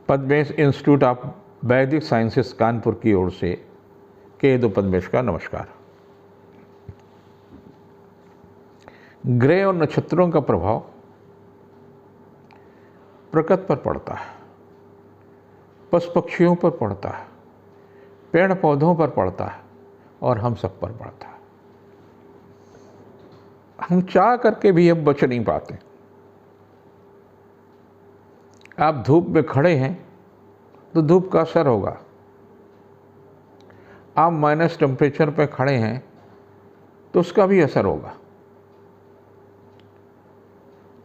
Padmesh institute of वैदिक sciences Kanpur की ओर से के पद्मेश का नमस्कार। ग्रह और नक्षत्रों का प्रभाव प्रकृति पर पड़ता है, पशु पक्षियों पर पड़ता है, पेड़ पौधों पर पड़ता है और हम सब पर पड़ता है। हम चाह करके भी अब बच नहीं पाते। आप धूप में खड़े हैं तो धूप का असर होगा, आप माइनस टेम्परेचर पे खड़े हैं तो उसका भी असर होगा।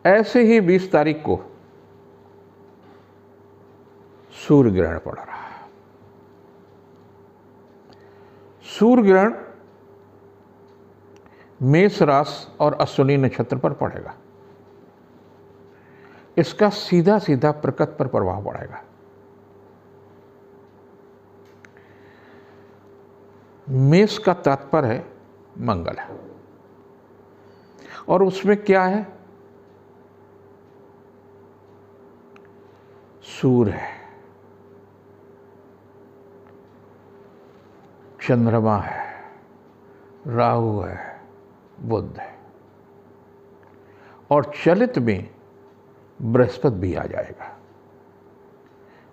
ऐसे ही 20 तारीख को सूर्य ग्रहण पड़ रहा है। सूर्य ग्रहण मेष राशि और अश्विनी नक्षत्र पर पड़ेगा। इसका सीधा सीधा प्रकृति पर प्रभाव पड़ेगा। मेष का तात्पर्य है मंगल है और उसमें क्या है? सूर्य है, चंद्रमा है, राहु है, बुध है और चलित में बृहस्पति भी आ जाएगा।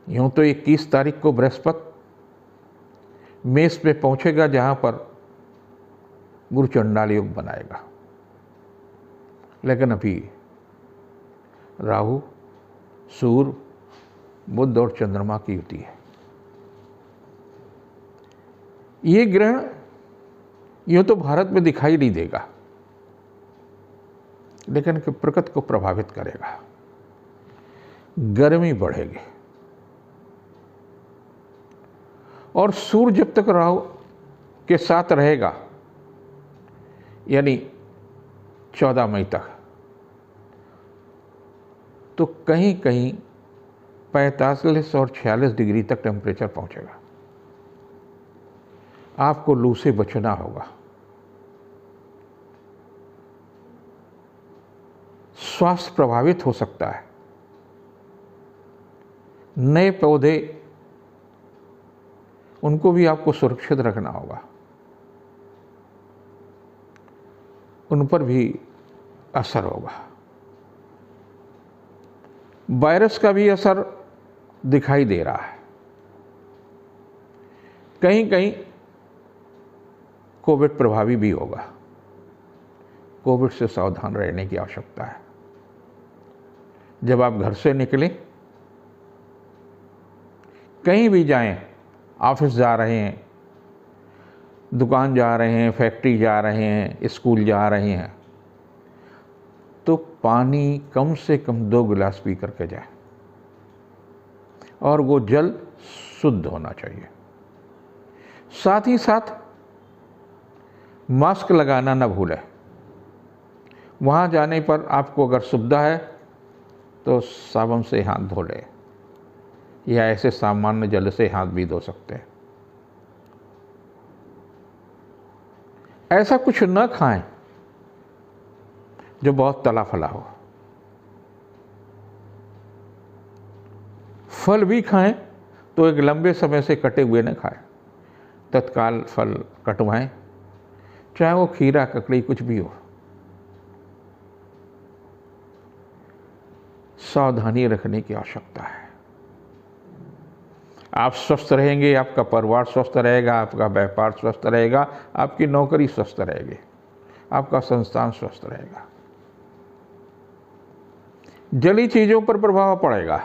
यूं तो 21 तारीख को बृहस्पति मेष पे पहुंचेगा, जहां पर गुरु चंडाल योग बनाएगा, लेकिन अभी राहु, सूर्य, बुध और चंद्रमा की युति है। ये ग्रहण यूं तो भारत में दिखाई नहीं देगा, लेकिन प्रकृति को प्रभावित करेगा। गर्मी बढ़ेगी और सूर्य जब तक राहु के साथ रहेगा, यानी 14 मई तक, तो कहीं कहीं 45 और 46 डिग्री तक टेम्परेचर पहुंचेगा। आपको लू से बचना होगा। स्वास्थ्य प्रभावित हो सकता है। नए पौधे, उनको भी आपको सुरक्षित रखना होगा, उन पर भी असर होगा। वायरस का भी असर दिखाई दे रहा है। कहीं कहीं कोविड प्रभावी भी होगा। कोविड से सावधान रहने की आवश्यकता है। जब आप घर से निकलें, कहीं भी जाएं, ऑफिस जा रहे हैं, दुकान जा रहे हैं, फैक्ट्री जा रहे हैं, स्कूल जा रहे हैं, तो पानी कम से कम 2 गिलास पी करके जाएं और वो जल शुद्ध होना चाहिए। साथ ही साथ मास्क लगाना ना भूलें। वहाँ जाने पर आपको अगर सुविधा है तो साबुन से हाथ धो लें या ऐसे सामान्य जल से हाथ भी धो सकते हैं। ऐसा कुछ न खाएं जो बहुत तला फला हो। फल भी खाएं तो एक लंबे समय से कटे हुए न खाएं। तत्काल फल कटवाएं, चाहे वो खीरा, ककड़ी, कुछ भी हो। सावधानी रखने की आवश्यकता है। आप स्वस्थ रहेंगे, आपका परिवार स्वस्थ रहेगा, आपका व्यापार स्वस्थ रहेगा, आपकी नौकरी स्वस्थ रहेगी, आपका संस्थान स्वस्थ रहेगा। जली चीजों पर प्रभाव पड़ेगा।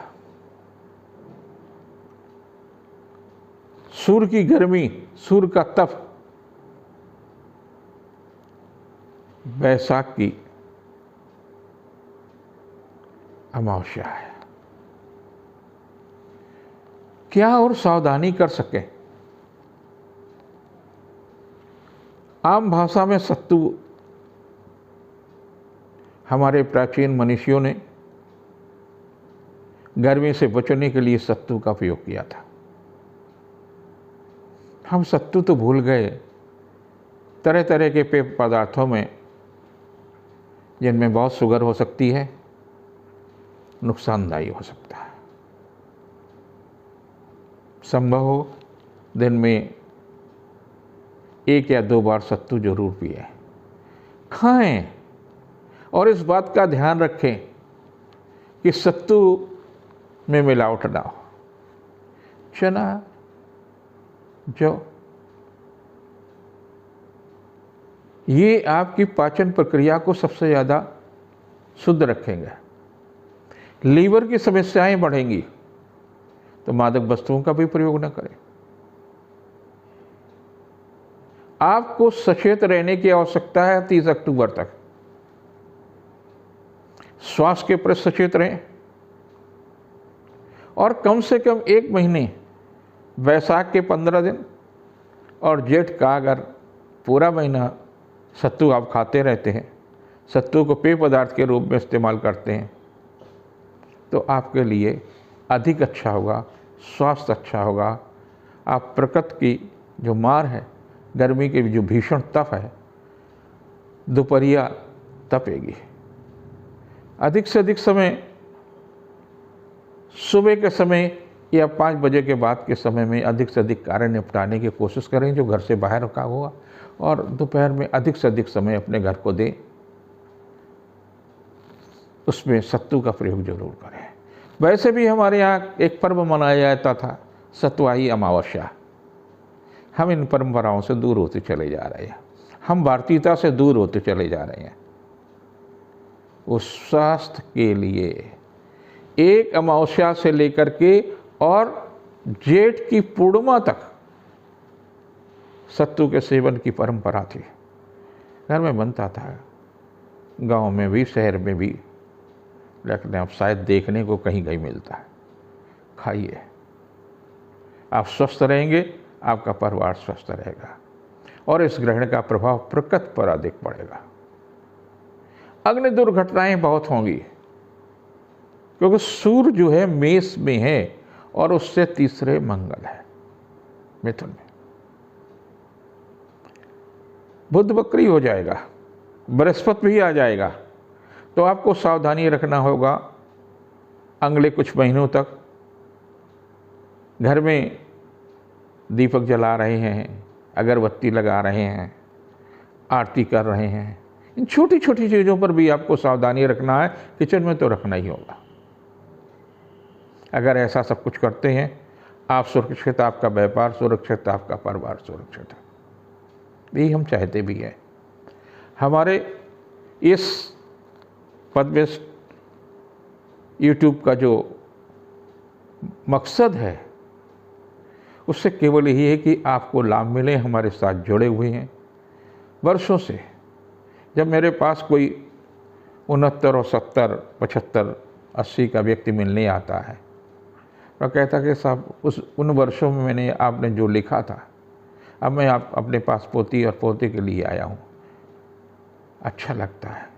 सूर्य की गर्मी, सूर्य का तप वैशाख की अमावस्या है। क्या और सावधानी कर सके? आम भाषा में सत्तू, हमारे प्राचीन मनीषियों ने गर्मी से बचने के लिए सत्तू का उपयोग किया था। हम सत्तू तो भूल गए। तरह तरह के पेय पदार्थों में, जिनमें बहुत शुगर हो सकती है, नुकसानदायी हो सकता है। संभव हो दिन में 1 या 2 बार सत्तू जरूर पिए, खाएं। और इस बात का ध्यान रखें कि सत्तू में मिलावट ना हो। चना, जौ, ये आपकी पाचन प्रक्रिया को सबसे ज़्यादा शुद्ध रखेंगे। लीवर की समस्याएं बढ़ेंगी तो मादक वस्तुओं का भी प्रयोग न करें। आपको सचेत रहने की आवश्यकता है 30 अक्टूबर तक। स्वास्थ्य के प्रति सचेत रहें और कम से कम 1 महीने, वैशाख के 15 दिन और जेठ का अगर पूरा महीना सत्तू आप खाते रहते हैं, सत्तू को पेय पदार्थ के रूप में इस्तेमाल करते हैं, तो आपके लिए अधिक अच्छा होगा, स्वास्थ्य अच्छा होगा। आप प्रकृति की जो मार है, गर्मी की जो भीषण तप है, दोपहरिया तपेगी। अधिक से अधिक समय सुबह के समय या 5 बजे के बाद के समय में अधिक से अधिक कार्य निपटाने की कोशिश करें जो घर से बाहर रखा हुआ, और दोपहर में अधिक से अधिक समय अपने घर को दें। उसमें सत्तू का प्रयोग जरूर करें। वैसे भी हमारे यहाँ एक पर्व मनाया जाता था, सतुआई अमावस्या। हम इन परंपराओं से दूर होते चले जा रहे हैं, हम भारतीयता से दूर होते चले जा रहे हैं। उस स्वास्थ्य के लिए एक अमावस्या से लेकर के और जेठ की पूर्णिमा तक सत्तू के सेवन की परंपरा थी। घर में बनता था, गांव में भी, शहर में भी, लेकिन अब शायद देखने को कहीं कहीं मिलता है। खाइए, आप स्वस्थ रहेंगे, आपका परिवार स्वस्थ रहेगा और इस ग्रहण का प्रभाव प्रकृति पर अधिक पड़ेगा। अग्नि दुर्घटनाएं बहुत होंगी क्योंकि सूर्य जो है मेष में है और उससे तीसरे मंगल है मिथुन में। बुध वक्री हो जाएगा, बृहस्पति भी आ जाएगा, तो आपको सावधानी रखना होगा। अगले कुछ महीनों तक घर में दीपक जला रहे हैं, अगरबत्ती लगा रहे हैं, आरती कर रहे हैं, इन छोटी छोटी चीज़ों पर भी आपको सावधानी रखना है। किचन में तो रखना ही होगा। अगर ऐसा सब कुछ करते हैं, आप सुरक्षित, आपका व्यापार सुरक्षित, आपका परिवार सुरक्षित है। यही हम चाहते भी हैं। हमारे इस पदवेस्ट यूट्यूब का जो मकसद है उससे केवल यही है कि आपको लाभ मिले। हमारे साथ जुड़े हुए हैं वर्षों से। जब मेरे पास कोई 69 और 70, 75, 80 का व्यक्ति मिलने आता है और कहता कि साहब उन वर्षों में मैंने आपने जो लिखा था, अब मैं आप अपने पास पोती और पोते के लिए आया हूँ। अच्छा लगता है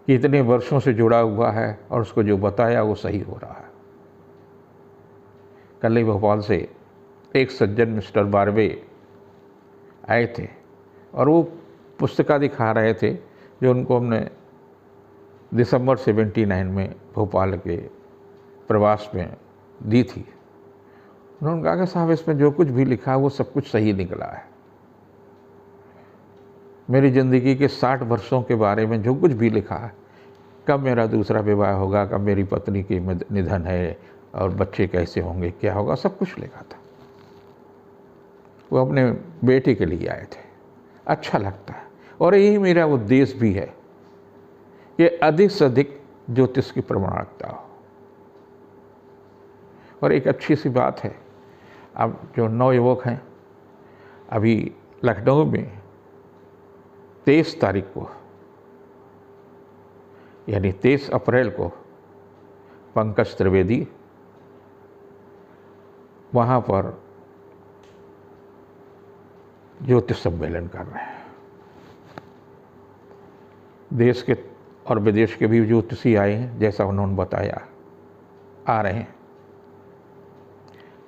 कि इतने वर्षों से जुड़ा हुआ है और उसको जो बताया वो सही हो रहा है। कल ही भोपाल से एक सज्जन मिस्टर बारवे आए थे और वो पुस्तिका दिखा रहे थे जो उनको हमने दिसंबर 79 में भोपाल के प्रवास में दी थी। उन्होंने कहा कि साहब इसमें जो कुछ भी लिखा है वो सब कुछ सही निकला है। मेरी ज़िंदगी के 60 वर्षों के बारे में जो कुछ भी लिखा है, कब मेरा दूसरा विवाह होगा, कब मेरी पत्नी की निधन है और बच्चे कैसे होंगे, क्या होगा, सब कुछ लिखा था। वो अपने बेटे के लिए आए थे। अच्छा लगता है और यही मेरा उद्देश्य भी है कि अधिक से अधिक ज्योतिष की प्रमाणिकता हो। और एक अच्छी सी बात है, अब जो नवयुवक हैं, अभी लखनऊ में 23 तारीख को यानी 23 अप्रैल को पंकज त्रिवेदी वहाँ पर ज्योतिष सम्मेलन कर रहे हैं। देश के और विदेश के भी ज्योतिषी आए हैं, जैसा उन्होंने बताया, आ रहे हैं।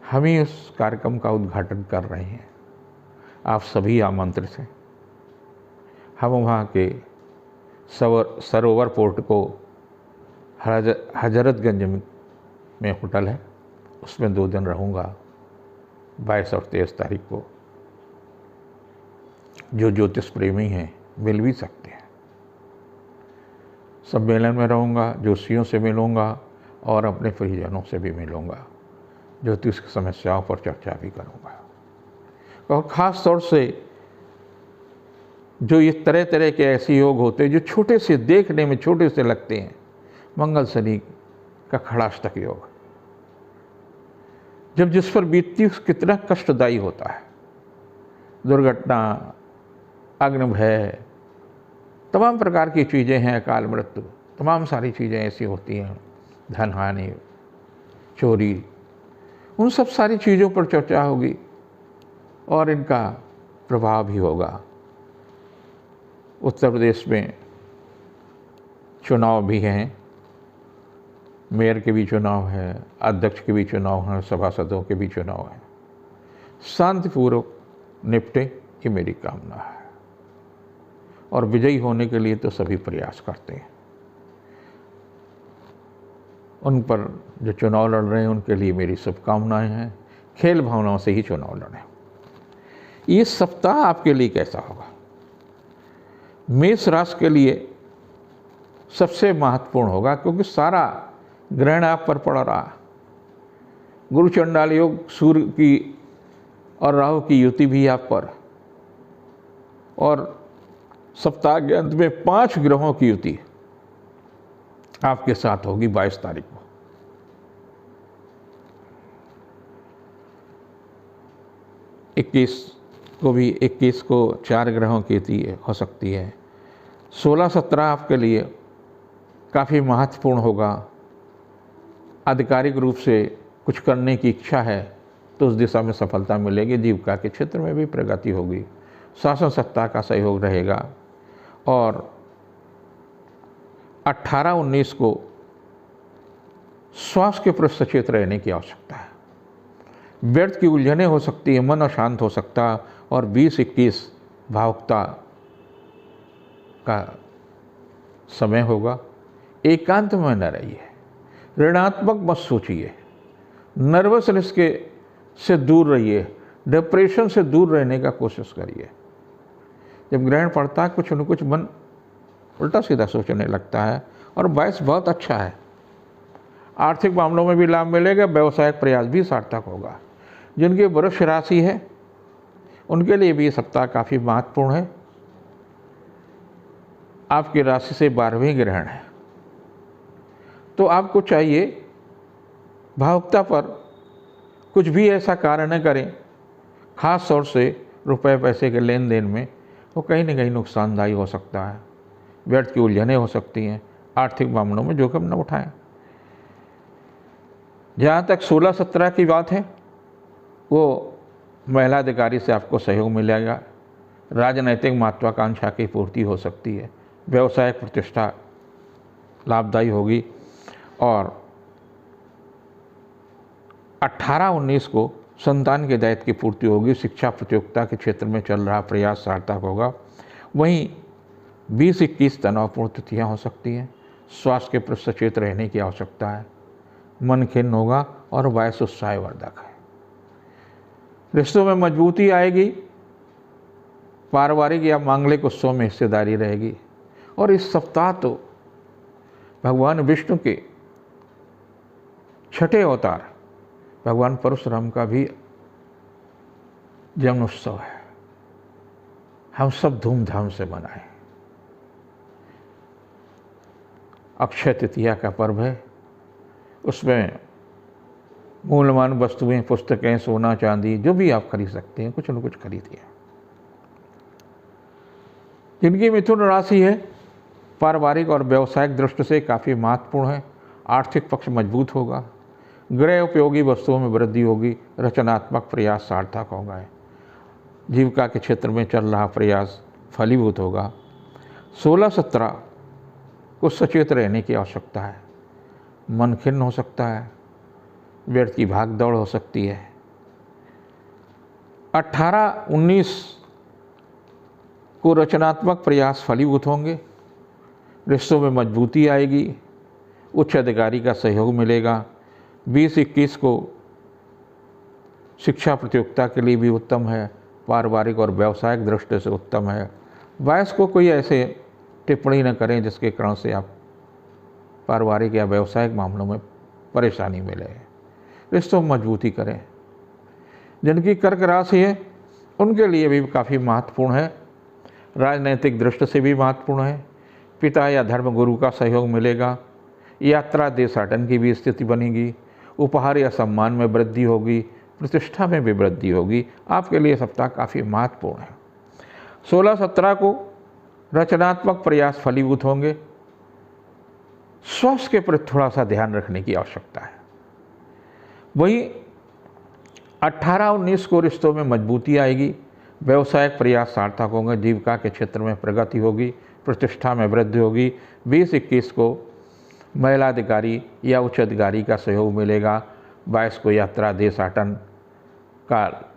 हम ही उस कार्यक्रम का उद्घाटन कर रहे हैं। आप सभी आमंत्रित हैं। हम वहाँ के सरोवर पोर्ट को हजरतगंज में होटल है, उसमें 2 दिन रहूँगा, 22 और 23 तारीख को। जो ज्योतिष प्रेमी हैं मिल भी सकते हैं। सम्मेलन में रहूँगा, ज्योतिषियों से मिलूँगा और अपने परिजनों से भी मिलूँगा, ज्योतिष की समस्याओं पर चर्चा भी करूँगा। और ख़ास तौर से जो ये तरह तरह के ऐसे योग होते हैं जो छोटे से देखने में छोटे से लगते हैं, मंगल शनि का खड़ाष्टक योग जब जिस पर बीतती कितना कष्टदायी होता है। दुर्घटना, अग्निभय, तमाम प्रकार की चीज़ें हैं, अकाल मृत्यु, तमाम सारी चीज़ें ऐसी होती हैं, धन हानि, चोरी, उन सब सारी चीज़ों पर चर्चा होगी और इनका प्रभाव भी होगा। उत्तर प्रदेश में चुनाव भी हैं, मेयर के भी चुनाव है, अध्यक्ष के भी चुनाव हैं, सभासदों के भी चुनाव हैं। शांतिपूर्वक निपटे ये मेरी कामना है और विजयी होने के लिए तो सभी प्रयास करते हैं। उन पर जो चुनाव लड़ रहे हैं उनके लिए मेरी शुभकामनाएं हैं। खेल भावनाओं से ही चुनाव लड़ें। ये सप्ताह आपके लिए कैसा होगा? मेष राशि के लिए सबसे महत्वपूर्ण होगा क्योंकि सारा ग्रहण आप पर पड़ रहा है। गुरु चंडाल योग, सूर्य की और राहु की युति भी आप पर, और सप्ताह के अंत में 5 ग्रहों की युति आपके साथ होगी 22 तारीख को। इक्कीस को 4 ग्रहों की युति हो सकती है। 16-17 आपके लिए काफ़ी महत्वपूर्ण होगा। आधिकारिक रूप से कुछ करने की इच्छा है तो उस दिशा में सफलता मिलेगी। जीविका के क्षेत्र में भी प्रगति होगी। शासन सत्ता का सहयोग रहेगा। और 18-19 को स्वास्थ्य के प्रति सचेत रहने की आवश्यकता है। व्यर्थ की उलझनें हो सकती है, मन अशांत हो सकता है। और 20-21 भावुकता का समय होगा। एकांत में न रहिए, ऋणात्मक मत सोचिए, नर्वसनेस से दूर रहिए, डिप्रेशन से दूर रहने का कोशिश करिए। जब ग्रहण पड़ता है कुछ न कुछ मन उल्टा सीधा सोचने लगता है और 22 बहुत अच्छा है। आर्थिक मामलों में भी लाभ मिलेगा, व्यवसायिक प्रयास भी सार्थक होगा। जिनकी वृष राशि है उनके लिए भी ये सप्ताह काफ़ी महत्वपूर्ण है। आपकी राशि से 12वें ग्रहण है तो आपको चाहिए भावुकता पर कुछ भी ऐसा कार्य न करें, खास तौर से रुपए पैसे के लेन देन में वो कहीं न कहीं नुकसानदायी हो सकता है। व्यर्थ की उलझनें हो सकती हैं। आर्थिक मामलों में जोखिम न उठाएं। जहाँ तक 16-17 की बात है वो महिला अधिकारी से आपको सहयोग मिलेगा। राजनैतिक महत्वाकांक्षा की पूर्ति हो सकती है। व्यवसायिक प्रतिष्ठा लाभदायी होगी। और 18-19 को संतान के दायित्व की पूर्ति होगी। शिक्षा प्रतियोगिता के क्षेत्र में चल रहा प्रयास सार्थक होगा। वहीं 20-21 तनावपूर्ण तिथियाँ हो सकती हैं। स्वास्थ्य के प्रति सचेत रहने की आवश्यकता है। मन खिन्न होगा और वायु उत्साहवर्धक है। रिश्तों में मजबूती आएगी। पारिवारिक या मांगलिक उत्सव में हिस्सेदारी रहेगी। और इस सप्ताह तो भगवान विष्णु के 6ठे अवतार भगवान परशुराम का भी जन्म उत्सव है। हम सब धूमधाम से मनाएं। अक्षय तृतीया का पर्व है। उसमें मूल्यवान वस्तुएं, पुस्तकें, सोना चांदी जो भी आप खरीद सकते हैं कुछ न कुछ खरीदिए। जिनकी मिथुन राशि है पारिवारिक और व्यावसायिक दृष्टि से काफ़ी महत्वपूर्ण है। आर्थिक पक्ष मजबूत होगा। गृह उपयोगी वस्तुओं में वृद्धि होगी। रचनात्मक प्रयास सार्थक होगा। जीविका के क्षेत्र में चल रहा प्रयास फलीभूत होगा। 16-17 को सचेत रहने की आवश्यकता है। मन खिन्न हो सकता है। व्यर्थ की भाग दौड़ हो सकती है। 18-19 को रचनात्मक प्रयास फलीभूत होंगे। रिश्तों में मजबूती आएगी। उच्च अधिकारी का सहयोग मिलेगा। 20-21 को शिक्षा प्रतियोगिता के लिए भी उत्तम है, पारिवारिक और व्यावसायिक दृष्टि से उत्तम है। 22 को कोई ऐसे टिप्पणी न करें जिसके कारण से आप पारिवारिक या व्यावसायिक मामलों में परेशानी मिले। रिश्तों में मजबूती करें। जिनकी कर्क राशि है उनके लिए भी काफ़ी महत्वपूर्ण है, राजनैतिक दृष्टि से भी महत्वपूर्ण है। पिता या धर्म गुरु का सहयोग मिलेगा। यात्रा देशाटन की भी स्थिति बनेगी। उपहार या सम्मान में वृद्धि होगी, प्रतिष्ठा में भी वृद्धि होगी। आपके लिए सप्ताह काफ़ी महत्वपूर्ण है। 16-17 को रचनात्मक प्रयास फलीभूत होंगे। स्वास्थ्य के प्रति थोड़ा सा ध्यान रखने की आवश्यकता है। वहीं 18-19 को रिश्तों में मजबूती आएगी। व्यवसायिक प्रयास सार्थक होंगे। जीविका के क्षेत्र में प्रगति होगी, प्रतिष्ठा में वृद्धि होगी। 20-21 को महिला अधिकारी या उच्च अधिकारी का सहयोग मिलेगा। 22 को यात्रा देशाटन का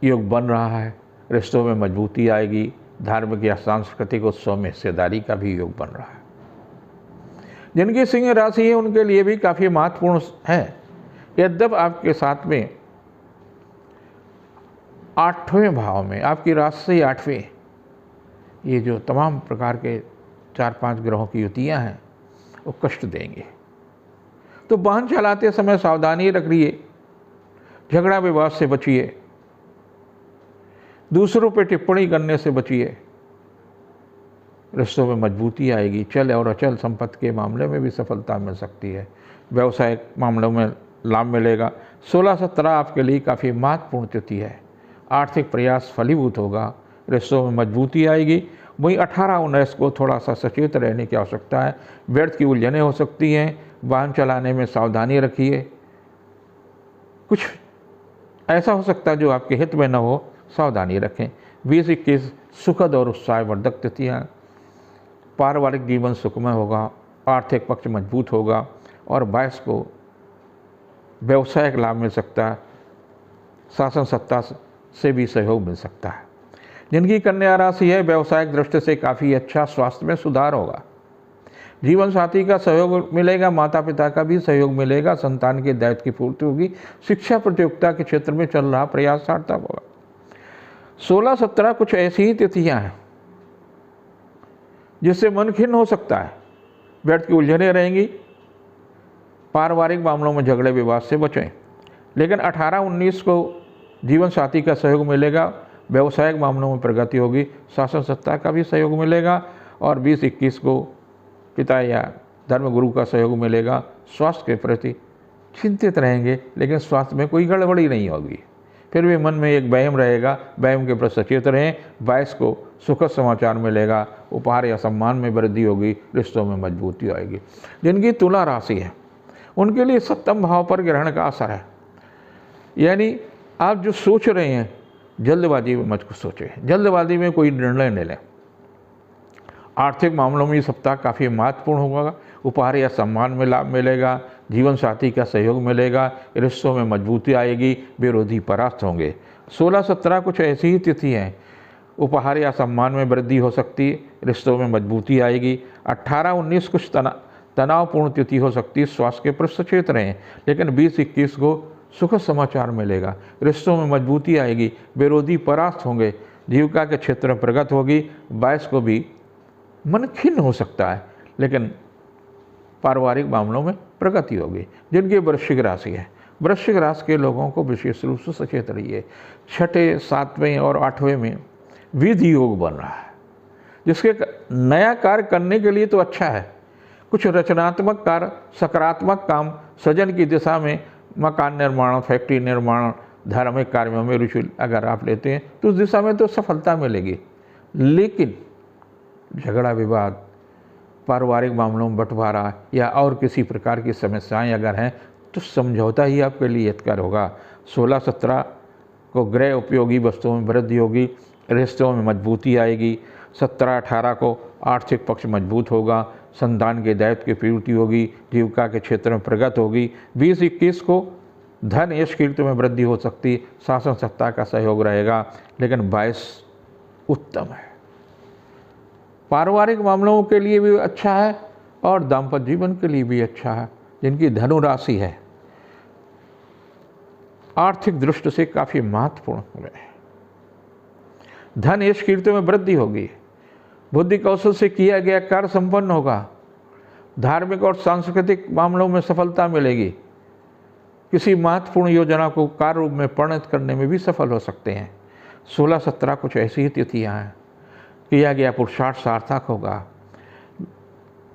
योग बन रहा है। रिश्तों में मजबूती आएगी। धार्मिक या सांस्कृतिक उत्सव में हिस्सेदारी का भी योग बन रहा है। जिनकी सिंह राशि है उनके लिए भी काफ़ी महत्वपूर्ण है। यद्यप आपके साथ में 8वें भाव में आपकी राशि 8वें, ये जो तमाम प्रकार के 4-5 ग्रहों की युतियाँ हैं वो कष्ट देंगे। तो वाहन चलाते समय सावधानी रखिए, झगड़ा विवाद से बचिए, दूसरों पर टिप्पणी करने से बचिए। रिश्तों में मजबूती आएगी। चल और अचल संपत्ति के मामले में भी सफलता मिल सकती है। व्यवसायिक मामलों में लाभ मिलेगा। 16-17 आपके लिए काफ़ी महत्वपूर्ण तिथि है। आर्थिक प्रयास फलीभूत होगा। रिश्तों में मजबूती आएगी। वहीं 18-19 को थोड़ा सा सचेत रहने की आवश्यकता है। व्यर्थ की उलझनें हो सकती हैं। वाहन चलाने में सावधानी रखिए। कुछ ऐसा हो सकता है जो आपके हित में न हो, सावधानी रखें। 20-21 सुखद और उत्साहवर्धक तिथियाँ। पारिवारिक जीवन सुखमय होगा। आर्थिक पक्ष मजबूत होगा। और 22 को व्यवसायिक लाभ मिल सकता है। शासन सत्ता से भी सहयोग मिल सकता है। जिनकी कन्या राशि है व्यवसायिक दृष्टि से काफ़ी अच्छा, स्वास्थ्य में सुधार होगा। जीवन साथी का सहयोग मिलेगा। माता पिता का भी सहयोग मिलेगा। संतान के दायित्व की पूर्ति होगी। शिक्षा प्रतियोगिता के क्षेत्र में चल रहा प्रयास सार्थक होगा। 16-17 कुछ ऐसी ही तिथियां हैं जिससे मन खिन्न हो सकता है। व्यर्थ की उलझनें रहेंगी। पारिवारिक मामलों में झगड़े विवाद से बचें। लेकिन 18-19 को जीवन साथी का सहयोग मिलेगा। व्यवसायिक मामलों में प्रगति होगी। शासन सत्ता का भी सहयोग मिलेगा। और 20-21 को पिता या धर्मगुरु का सहयोग मिलेगा। स्वास्थ्य के प्रति चिंतित रहेंगे, लेकिन स्वास्थ्य में कोई गड़बड़ी नहीं होगी। फिर भी मन में एक वहम रहेगा। वहम के प्रति सचेत रहें। 22 को सुखद समाचार मिलेगा। उपहार या सम्मान में वृद्धि होगी। रिश्तों में मजबूती आएगी। जिनकी तुला राशि है उनके लिए 7वें भाव पर ग्रहण का असर है। यानी आप जो सोच रहे हैं जल्दबाजी में मत सोचें। जल्दबाजी में कोई निर्णय नहीं लें। आर्थिक मामलों में ये सप्ताह काफ़ी महत्वपूर्ण होगा। उपहार या सम्मान में लाभ मिलेगा। जीवन साथी का सहयोग मिलेगा। रिश्तों में मजबूती आएगी। विरोधी परास्त होंगे। 16-17 कुछ ऐसी ही तिथि हैं। उपहार या सम्मान में वृद्धि हो सकती है। रिश्तों में मजबूती आएगी। 18-19 कुछ तनावपूर्ण तिथि हो सकती है। स्वास्थ्य के प्रति सचेत रहें। लेकिन 20-21 को सुखद समाचार मिलेगा। रिश्तों में मजबूती आएगी। विरोधी परास्त होंगे। जीविका के क्षेत्र में प्रगति होगी। 22 को भी मन खिन्न हो सकता है, लेकिन पारिवारिक मामलों में प्रगति होगी। जिनकी वृश्चिक राशि है, वृश्चिक राशि के लोगों को विशेष रूप से सचेत रहिए। 6ठे, 7वें और 8वें में विधि योग बन रहा है, जिसके नया कार्य करने के लिए तो अच्छा है। कुछ रचनात्मक कार्य, सकारात्मक काम, सृजन की दिशा में, मकान निर्माण, फैक्ट्री निर्माण, धार्मिक कार्यों में रुचि अगर आप लेते हैं तो उस दिशा में तो सफलता मिलेगी। लेकिन झगड़ा विवाद, पारिवारिक मामलों में बंटवारा या और किसी प्रकार की समस्याएं अगर हैं तो समझौता ही आपके लिए हितकर होगा। 16-17 को गृह उपयोगी वस्तुओं में वृद्धि होगी। रिश्तों में मजबूती आएगी। 17-18 को आर्थिक पक्ष मजबूत होगा। संतान के दायित्व की पूर्ति होगी। जीविका के क्षेत्र में प्रगति होगी। 20-21 को धन यश कीर्ति में वृद्धि हो सकती। शासन सत्ता का सहयोग रहेगा। लेकिन 22 उत्तम है। पारिवारिक मामलों के लिए भी अच्छा है और दाम्पत्य जीवन के लिए भी अच्छा है। जिनकी धनु राशि है आर्थिक दृष्टि से काफ़ी महत्वपूर्ण हुए। धन यश कीर्ति में वृद्धि होगी। बुद्धि कौशल से किया गया कार्य संपन्न होगा। धार्मिक और सांस्कृतिक मामलों में सफलता मिलेगी। किसी महत्वपूर्ण योजना को कार्य रूप में परिणत करने में भी सफल हो सकते हैं। 16-17 कुछ ऐसी ही तिथियाँ हैं। किया गया पुरुषार्थ सार्थक होगा।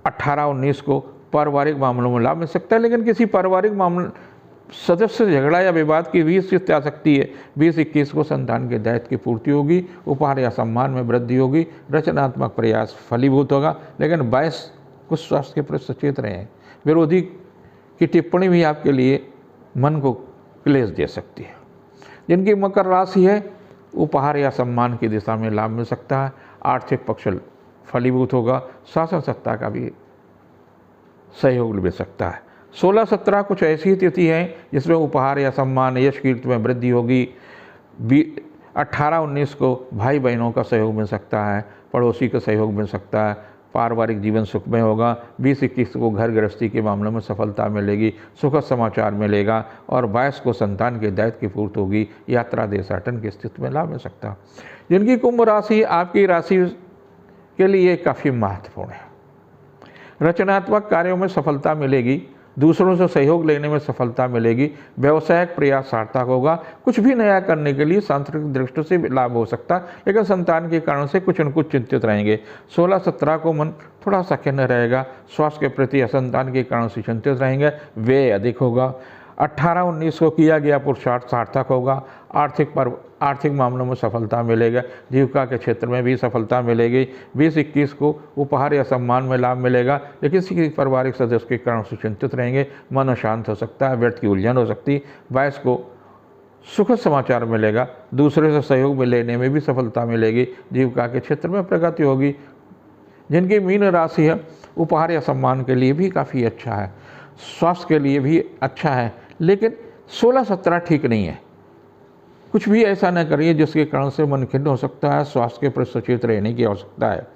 18-19 को पारिवारिक मामलों में लाभ मिल सकता है, लेकिन किसी पारिवारिक मामले सदस्य से झगड़ा या विवाद की 20 स्थिति आ सकती है। 20-21 को संतान के दायित्व की पूर्ति होगी। उपहार या सम्मान में वृद्धि होगी। रचनात्मक प्रयास फलीभूत होगा, लेकिन 22 कुछ स्वास्थ्य के प्रति सचेत रहें। विरोधी की टिप्पणी भी आपके लिए मन को क्लेश दे सकती है। जिनकी मकर राशि है, उपहार या सम्मान की दिशा में लाभ मिल सकता है। आर्थिक पक्ष फलीभूत होगा। शासन सत्ता का भी सहयोग मिल सकता है। 16-17 कुछ ऐसी तिथि हैं जिसमें उपहार या सम्मान यश कीर्ति में वृद्धि होगी। 18-19 को भाई बहनों का सहयोग मिल सकता है। पड़ोसी का सहयोग मिल सकता है। पारिवारिक जीवन सुखमय होगा। 20-21 को घर गृहस्थी के मामलों में सफलता मिलेगी। सुखद समाचार मिलेगा। और 22 को संतान के दायित्व की पूर्ति होगी। यात्रा देशाटन की स्थिति में लाभ मिल सकता है। जिनकी कुंभ राशि आपकी राशि के लिए काफ़ी महत्वपूर्ण है। रचनात्मक कार्यों में सफलता मिलेगी। दूसरों से सहयोग लेने में सफलता मिलेगी। व्यवसायिक प्रयास सार्थक होगा। कुछ भी नया करने के लिए सांस्कृतिक दृष्टि से लाभ हो सकता है, लेकिन संतान के कारण से कुछ न कुछ चिंतित रहेंगे। 16-17 को मन थोड़ा सा खिन्न रहेगा। स्वास्थ्य के प्रति संतान के कारण से चिंतित रहेंगे। व्यय अधिक होगा। 18-19 को किया गया पुरुषार्थ सार्थक होगा। आर्थिक मामलों में सफलता मिलेगा। जीविका के क्षेत्र में भी सफलता मिलेगी। 20-21 को उपहार या सम्मान में लाभ मिलेगा, लेकिन किसी पारिवारिक सदस्य के कारण से चिंतित रहेंगे। मन अशांत हो सकता है। व्यर्थ की उलझन हो सकती है। 22 को सुखद समाचार मिलेगा। दूसरे से सहयोग में लेने में भी सफलता मिलेगी। जीविका के क्षेत्र में प्रगति होगी। जिनकी मीन राशि है, उपहार या सम्मान के लिए भी काफ़ी अच्छा है। स्वास्थ्य के लिए भी अच्छा है, लेकिन 16-17 ठीक नहीं है। कुछ भी ऐसा न करिए जिसके कारण से मन खिन्न हो सकता है। स्वास्थ्य के प्रति सचेत रहने की आवश्यकता है।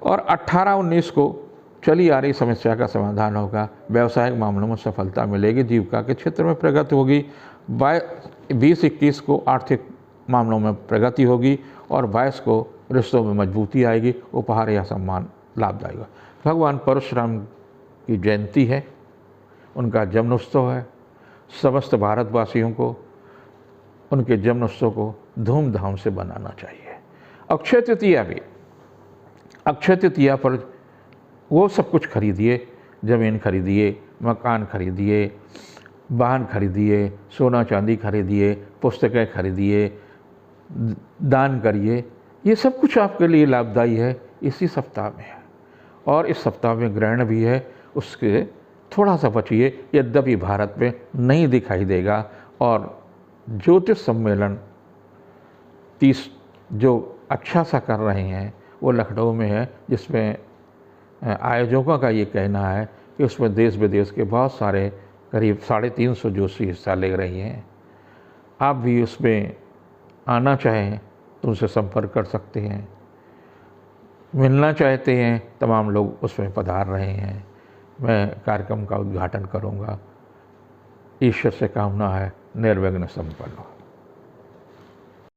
और 18-19 को चली आ रही समस्या का समाधान होगा। व्यावसायिक मामलों में सफलता मिलेगी। जीविका के क्षेत्र में प्रगति होगी। 20-21 को आर्थिक मामलों में प्रगति होगी। और 22 को रिश्तों में मजबूती आएगी। उपहार या सम्मान लाभदायक होगा। भगवान परशुराम की जयंती है, उनका जन्मोत्सव है। समस्त भारतवासियों को उनके जन्मोत्सव को धूमधाम से बनाना चाहिए। अक्षय तृतीया भी, अक्षय तृतीया पर वो सब कुछ खरीदिए। ज़मीन खरीदिए, मकान खरीदिए, वाहन खरीदिए, सोना चांदी खरीदिए, पुस्तकें खरीदिए, दान करिए। ये सब कुछ आपके लिए लाभदायी है। इसी सप्ताह में है और इस सप्ताह में ग्रहण भी है, उसके थोड़ा सा बचिए। यद्यपि भारत में नहीं दिखाई देगा। और ज्योतिष सम्मेलन 30 जो अच्छा सा कर रहे हैं वो लखनऊ में है, जिसमें आयोजकों का ये कहना है कि उसमें देश विदेश के बहुत सारे करीब 350 जोशी हिस्सा ले रही हैं। आप भी उसमें आना चाहें तो उनसे संपर्क कर सकते हैं। मिलना चाहते हैं, तमाम लोग उसमें पधार रहे हैं। मैं कार्यक्रम का उद्घाटन करूंगा। ईश्वर से कामना है निर्विघ्न संपन्न हो।